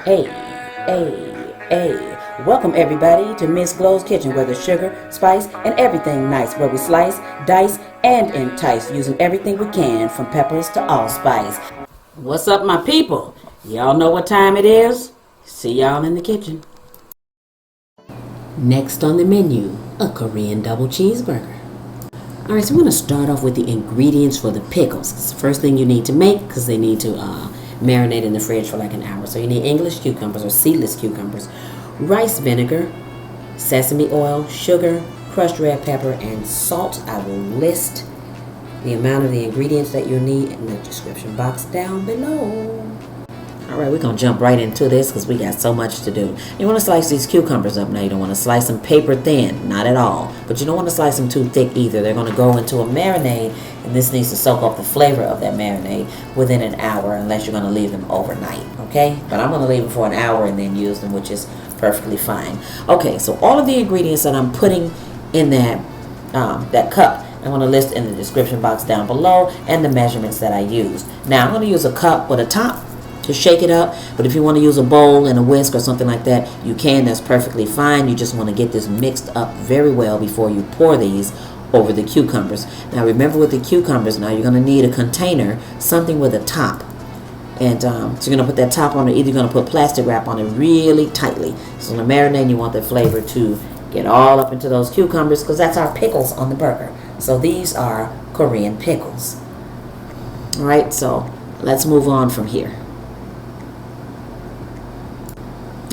Hey, hey. Welcome everybody to Miss Glow's Kitchen, where there's sugar, spice, and everything nice, where we slice, dice, and entice, using everything we can, from peppers to allspice. What's up, my people? Y'all know what time it is? See y'all in the kitchen. Next on the menu, a Korean double cheeseburger. Alright, so we're going to start off with the ingredients for the pickles. It's the first thing you need to make, because they need to marinate in the fridge for like an hour. So you need English cucumbers or seedless cucumbers, rice vinegar, sesame oil, sugar, crushed red pepper, and salt. I will list the amount of the ingredients that you need in the description box down below. Alright, we're going to jump right into this because we got so much to do. You want to slice these cucumbers up now. You don't want to slice them paper thin, not at all. But you don't want to slice them too thick either. They're going to go into a marinade, and this needs to soak up the flavor of that marinade within an hour, unless you're going to leave them overnight, okay? But I'm going to leave them for an hour and then use them, which is perfectly fine. Okay, so all of the ingredients that I'm putting in that cup, I'm going to list in the description box down below, and the measurements that I used. Now, I'm going to use a cup with a top to shake it up, but if you want to use a bowl and a whisk or something like that, you can. That's perfectly fine. You just want to get this mixed up very well before you pour these over the cucumbers. Now remember, with the cucumbers, now you're going to need a container, something with a top, and so you're going to put that top on it. Either you're going to put plastic wrap on it really tightly. So in the marinade, you want the flavor to get all up into those cucumbers, because that's our pickles on the burger. So these are Korean pickles. All right, so let's move on from here.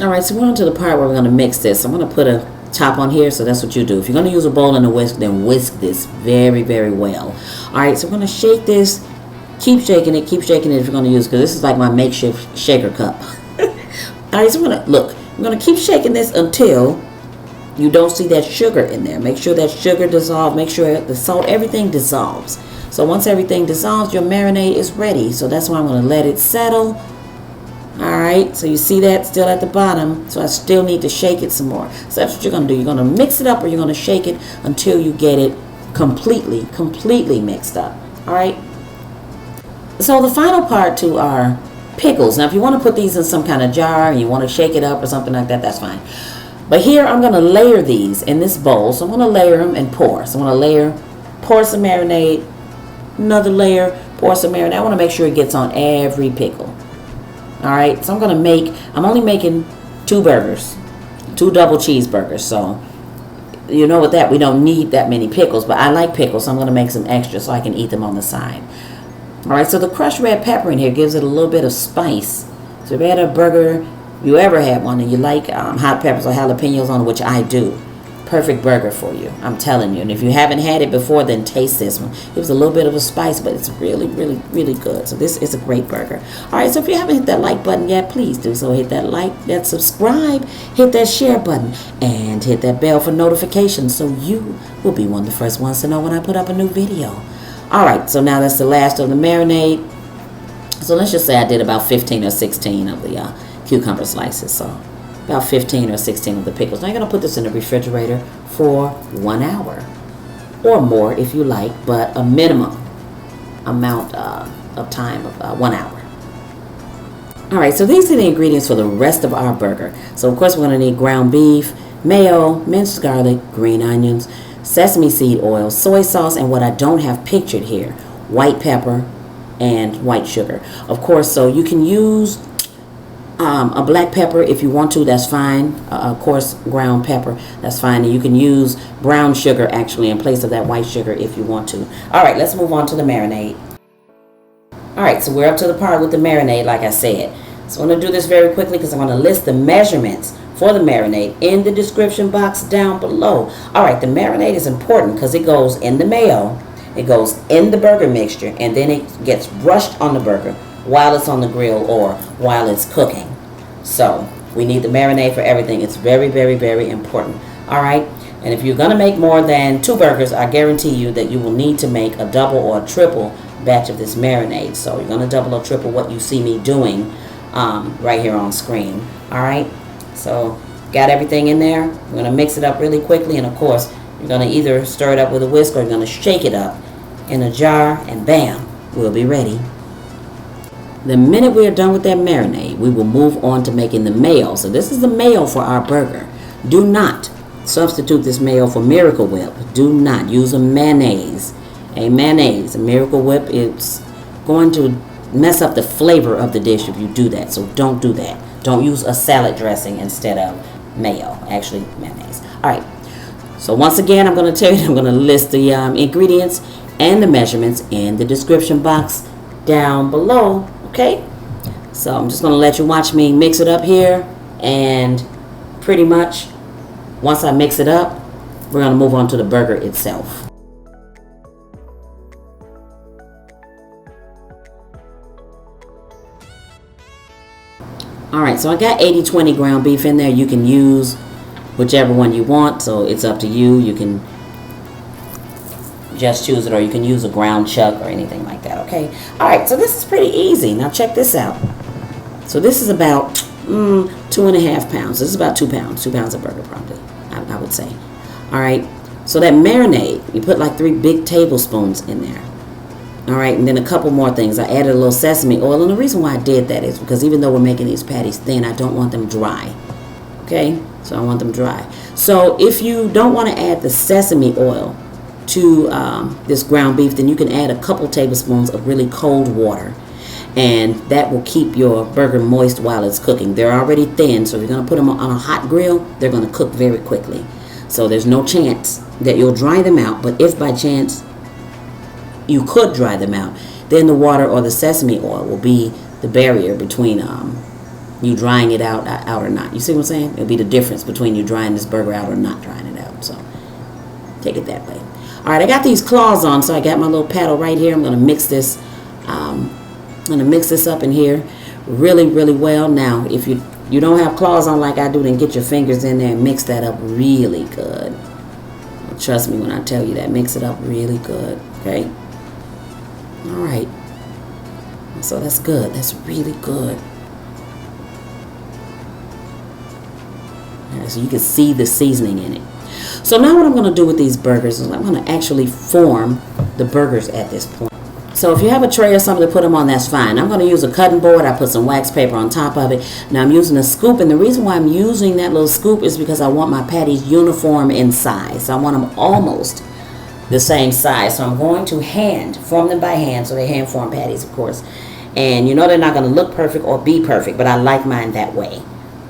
Alright, so we're on to the part where we're going to mix this. I'm going to put a top on here, so that's what you do. If you're going to use a bowl and a whisk, then whisk this very, very well. Alright, so we're going to shake this. Keep shaking it if you're going to use it, because this is like my makeshift shaker cup. Alright, so we're going to keep shaking this until you don't see that sugar in there. Make sure that sugar dissolves. Make sure the salt, everything dissolves. So once everything dissolves, your marinade is ready. So that's why I'm going to let it settle. Alright, so you see that still at the bottom, so I still need to shake it some more. So that's what you're going to do. You're going to mix it up, or you're going to shake it until you get it completely mixed up. Alright? So the final part to our pickles. Now if you want to put these in some kind of jar and you want to shake it up or something like that, that's fine. But here I'm going to layer these in this bowl. So I'm going to layer them and pour. So I'm going to pour some marinade, another layer, pour some marinade. I want to make sure it gets on every pickle. Alright, so I'm only making 2 burgers, 2 double cheeseburgers, so you know with that, we don't need that many pickles, but I like pickles, so I'm going to make some extra so I can eat them on the side. Alright, so the crushed red pepper in here gives it a little bit of spice. So if you had a burger, if you ever had one, and you like hot peppers or jalapenos on it, which I do, perfect burger for you, I'm telling you. And if you haven't had it before, then taste this one. It was a little bit of a spice, but it's really good. So this is a great burger. Alright, so if you haven't hit that like button yet, please do so. Hit that like, that subscribe, hit that share button, and hit that bell for notifications, so you will be one of the first ones to know when I put up a new video. Alright, so now that's the last of the marinade. So let's just say I did about 15 or 16 of the cucumber slices. So about 15 or 16 of the pickles. Now you're going to put this in the refrigerator for 1 hour. Or more if you like, but a minimum amount of time of 1 hour. Alright, so these are the ingredients for the rest of our burger. So of course we're going to need ground beef, mayo, minced garlic, green onions, sesame seed oil, soy sauce, and what I don't have pictured here, white pepper and white sugar. Of course, so you can use a black pepper if you want to, that's fine. Of course, ground pepper, that's fine. And you can use brown sugar actually in place of that white sugar if you want to. Alright, let's move on to the marinade. Alright, so we're up to the part with the marinade, like I said. So I'm going to do this very quickly because I'm going to list the measurements for the marinade in the description box down below. Alright, the marinade is important because it goes in the mayo, it goes in the burger mixture, and then it gets brushed on the burger while it's on the grill or while it's cooking. So we need the marinade for everything. It's very important. Alright, and if you're going to make more than 2 burgers, I guarantee you that you will need to make a double or a triple batch of this marinade. So you're going to double or triple what you see me doing right here on screen. Alright, so got everything in there. We're going to mix it up really quickly, and of course you're going to either stir it up with a whisk or you're going to shake it up in a jar, and bam, we'll be ready. The minute we are done with that marinade, we will move on to making the mayo. So this is the mayo for our burger. Do not substitute this mayo for Miracle Whip. Do not use a mayonnaise. A mayonnaise, a Miracle Whip, it's going to mess up the flavor of the dish if you do that. So don't do that. Don't use a salad dressing instead of mayo. Actually, mayonnaise. All right. So once again, I'm going to tell you, I'm going to list the ingredients and the measurements in the description box down below. Okay, so I'm just going to let you watch me mix it up here, and pretty much once I mix it up, we're going to move on to the burger itself. Alright, so I got 80-20 ground beef in there. You can use whichever one you want, so it's up to you. You can just choose it, or you can use a ground chuck or anything like that. Okay, all right, so this is pretty easy. Now check this out. So this is about 2.5 pounds. This is about 2 pounds of burger, probably, I would say. All right, so that marinade, you put like 3 big tablespoons in there. All right, and then a couple more things. I added a little sesame oil, and the reason why I did that is because even though we're making these patties thin, I don't want them dry. Okay, so I want them dry. So if you don't want to add the sesame oil to this ground beef, then you can add a couple tablespoons of really cold water, and that will keep your burger moist while it's cooking. They're already thin, so if you're going to put them on a hot grill, they're going to cook very quickly. So there's no chance that you'll dry them out, but if by chance you could dry them out, then the water or the sesame oil will be the barrier between you drying it out or not. You see what I'm saying? It'll be the difference between you drying this burger out or not drying it out. So take it that way. All right, I got these claws on, so I got my little paddle right here. I'm going to mix this. I'm going to mix this up in here really, really well. Now, if you don't have claws on like I do, then get your fingers in there and mix that up really good. Trust me when I tell you that. Mix it up really good. Okay. All right. So that's good. That's really good. All right, so you can see the seasoning in it. So now what I'm going to do with these burgers is I'm going to actually form the burgers at this point. So if you have a tray or something to put them on, that's fine. I'm going to use a cutting board. I put some wax paper on top of it. Now I'm using a scoop, and the reason why I'm using that little scoop is because I want my patties uniform in size. I want them almost the same size. So I'm going to form them by hand, so they're hand formed patties, of course. And you know they're not going to look perfect or be perfect, but I like mine that way.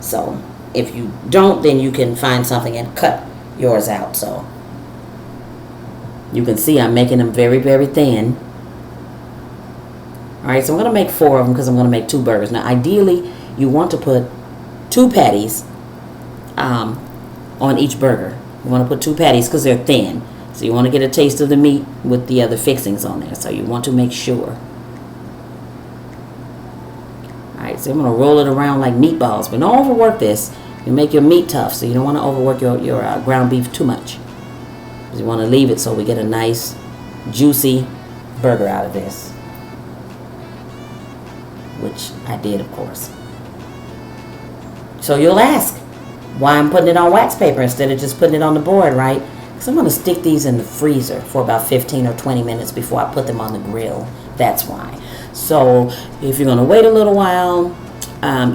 So if you don't, then you can find something and cut yours out. So you can see I'm making them very, very thin. Alright, so I'm going to make 4 of them because I'm going to make 2 burgers. Now ideally you want to put 2 patties on each burger. You want to put 2 patties because they're thin. So you want to get a taste of the meat with the other fixings on there. So you want to make sure. Alright, so I'm going to roll it around like meatballs. But don't overwork this. You make your meat tough, so you don't want to overwork your ground beef too much. You want to leave it so we get a nice, juicy burger out of this. Which I did, of course. So you'll ask why I'm putting it on wax paper instead of just putting it on the board, right? Because I'm going to stick these in the freezer for about 15 or 20 minutes before I put them on the grill. That's why. So if you're going to wait a little while,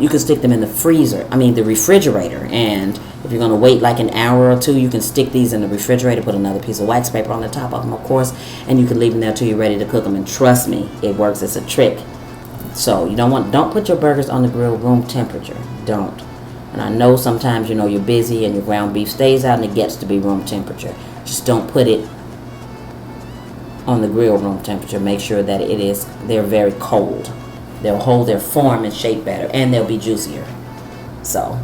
you can stick them in the the refrigerator. And if you're going to wait like an hour or 2, you can stick these in the refrigerator, put another piece of wax paper on the top of them, of course, and you can leave them there till you're ready to cook them. And trust me, it works. It's a trick. So you don't put your burgers on the grill room temperature. Don't. And I know sometimes, you're busy and your ground beef stays out and it gets to be room temperature. Just don't put it on the grill room temperature. Make sure that they're very cold. They'll hold their form and shape better, and they'll be juicier. So,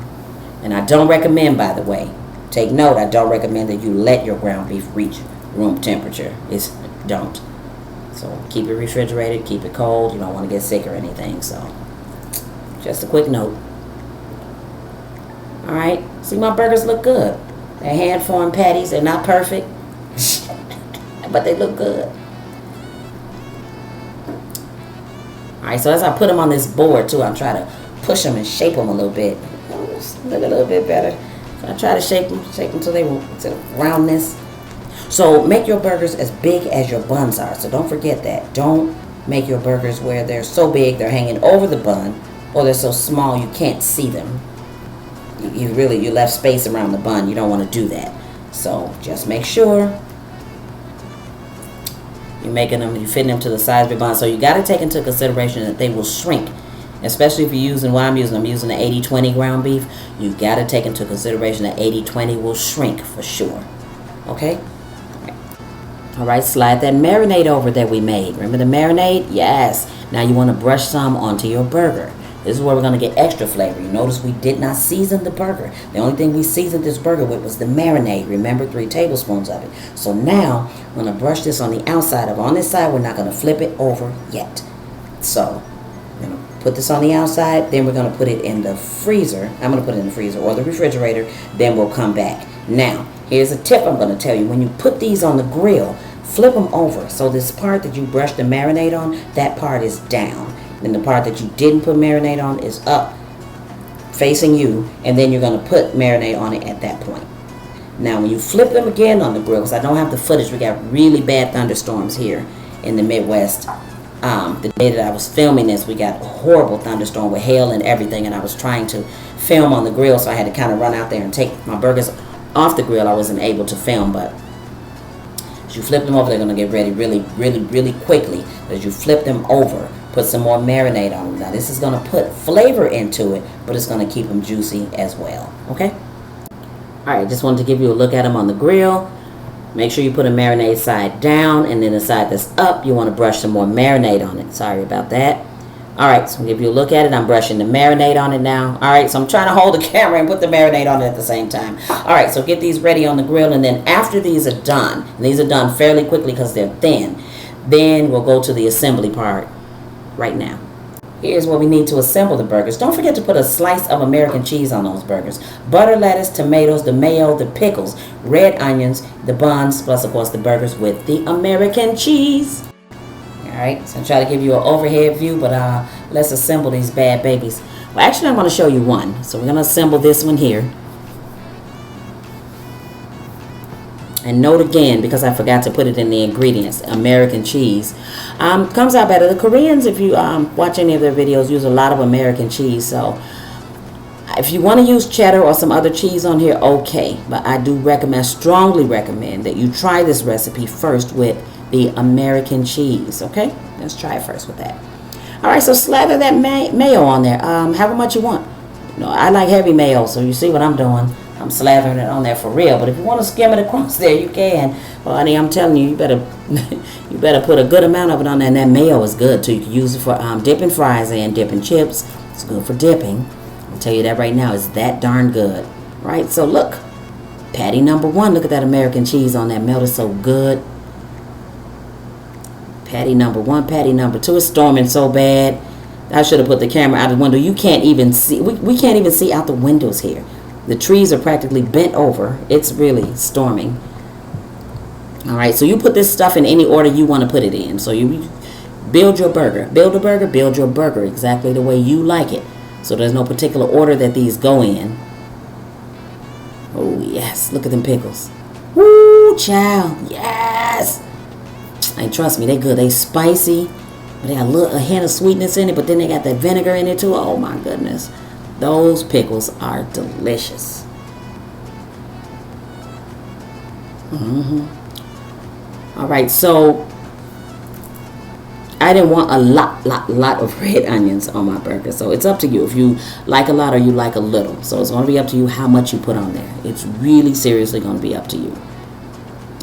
and I don't recommend, by the way, take note, I don't recommend that you let your ground beef reach room temperature. Don't. So keep it refrigerated, keep it cold. You don't want to get sick or anything. So just a quick note. All right. See, my burgers look good. They're hand-formed patties. They're not perfect, but they look good. All right. So as I put them on this board too, I'm trying to push them and shape them a little bit. Look a little bit better. So I try to shape them till they to roundness. So make your burgers as big as your buns are. So don't forget that. Don't make your burgers where they're so big they're hanging over the bun, or they're so small you can't see them. You left space around the bun. You don't want to do that. So just make sure you're fitting them to the size of your bun. So you got to take into consideration that they will shrink, especially if you're using what I'm using. I'm using the 80-20 ground beef. You got to take into consideration that 80-20 will shrink for sure. Okay. All right, slide that marinade over that we made. Remember the marinade? Yes. Now you want to brush some onto your burger. This is where we're going to get extra flavor. You notice we did not season the burger. The only thing we seasoned this burger with was the marinade. Remember, 3 tablespoons of it. So now I'm going to brush this on the outside of. On this side, we're not going to flip it over yet. So we're going to put this on the outside. Then we're going to put it in the freezer. I'm going to put it in the freezer or the refrigerator. Then we'll come back. Now, here's a tip I'm going to tell you. When you put these on the grill, flip them over. So this part that you brushed the marinade on, that part is down. And the part that you didn't put marinade on is up, facing you. And then you're going to put marinade on it at that point. Now, when you flip them again on the grill, because I don't have the footage, we got really bad thunderstorms here in the Midwest. The day that I was filming this, we got a horrible thunderstorm with hail and everything. And I was trying to film on the grill, so I had to kind of run out there and take my burgers off the grill. I wasn't able to film, but as you flip them over, they're going to get ready really quickly. As you flip them over, put some more marinade on them. Now, this is going to put flavor into it, but it's going to keep them juicy as well. Okay? All right, just wanted to give you a look at them on the grill. Make sure you put a marinade side down, and then the side that's up, you want to brush some more marinade on it. Sorry about that. All right, so I'll give you a look at it. I'm brushing the marinade on it now. All right, so I'm trying to hold the camera and put the marinade on it at the same time. All right, so get these ready on the grill, and then after these are done, and these are done fairly quickly because they're thin, then we'll go to the assembly part right now. Here's what we need to assemble the burgers. Don't forget to put a slice of American cheese on those burgers. Butter, lettuce, tomatoes, the mayo, the pickles, red onions, the buns, plus, of course, the burgers with the American cheese. Alright, so I'll try to give you an overhead view, but let's assemble these bad babies. Well, actually, I'm going to show you one. So we're going to assemble this one here. And note again, because I forgot to put it in the ingredients, American cheese. Comes out better. The Koreans, if you watch any of their videos, use a lot of American cheese. So if you want to use cheddar or some other cheese on here, okay. But I do recommend, strongly recommend, that you try this recipe first with the American cheese. Okay, let's try it first with that. All right, so slather that mayo on there, however much you want. You know, I like heavy mayo, so you see what I'm doing. I'm slathering it on there for real. But if you want to skim it across there, you can. Well, honey, I'm telling you, you better put a good amount of it on there. And that mayo is good too. You can use it for dipping fries and dipping chips. It's good for dipping. I'll tell you that right now. It's that darn good. Right? So look, patty number 1. Look at that American cheese on that. Melted so good. Patty number 1, patty number 2. It's storming so bad. I should have put the camera out the window. You can't even see. We can't even see out the windows here. The trees are practically bent over. It's really storming. All right, so you put this stuff in any order you want to put it in. So you build your burger. Build a burger, build your burger exactly the way you like it. So there's no particular order that these go in. Oh, yes. Look at them pickles. Woo, child. Yes. And trust me, they good. They spicy, but they got a hint of sweetness in it, but then they got that vinegar in it too. Oh my goodness. Those pickles are delicious. All right, so I didn't want a lot of red onions on my burger. So it's up to you if you like a lot or you like a little. So it's going to be up to you how much you put on there. It's really seriously going to be up to you.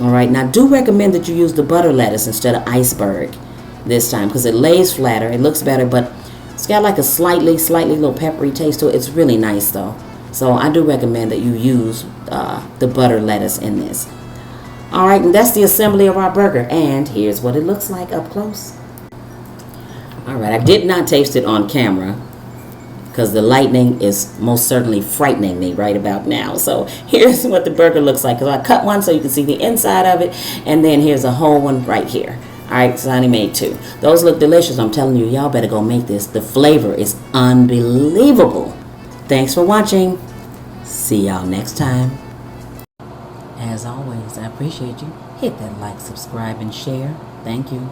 All right, now I do recommend that you use the butter lettuce instead of iceberg this time because it lays flatter. It looks better, but it's got like a slightly little peppery taste to it. It's really nice though. So I do recommend that you use the butter lettuce in this. All right, and that's the assembly of our burger. And here's what it looks like up close. All right, I did not taste it on camera because the lightning is most certainly frightening me right about now. So here's what the burger looks like. So I cut one so you can see the inside of it, and then here's a whole one right here. All right, so I only made 2. Those look delicious. I'm telling you, y'all better go make this. The flavor is unbelievable. Thanks for watching. See y'all next time. As always, I appreciate you. Hit that like, subscribe, and share. Thank you.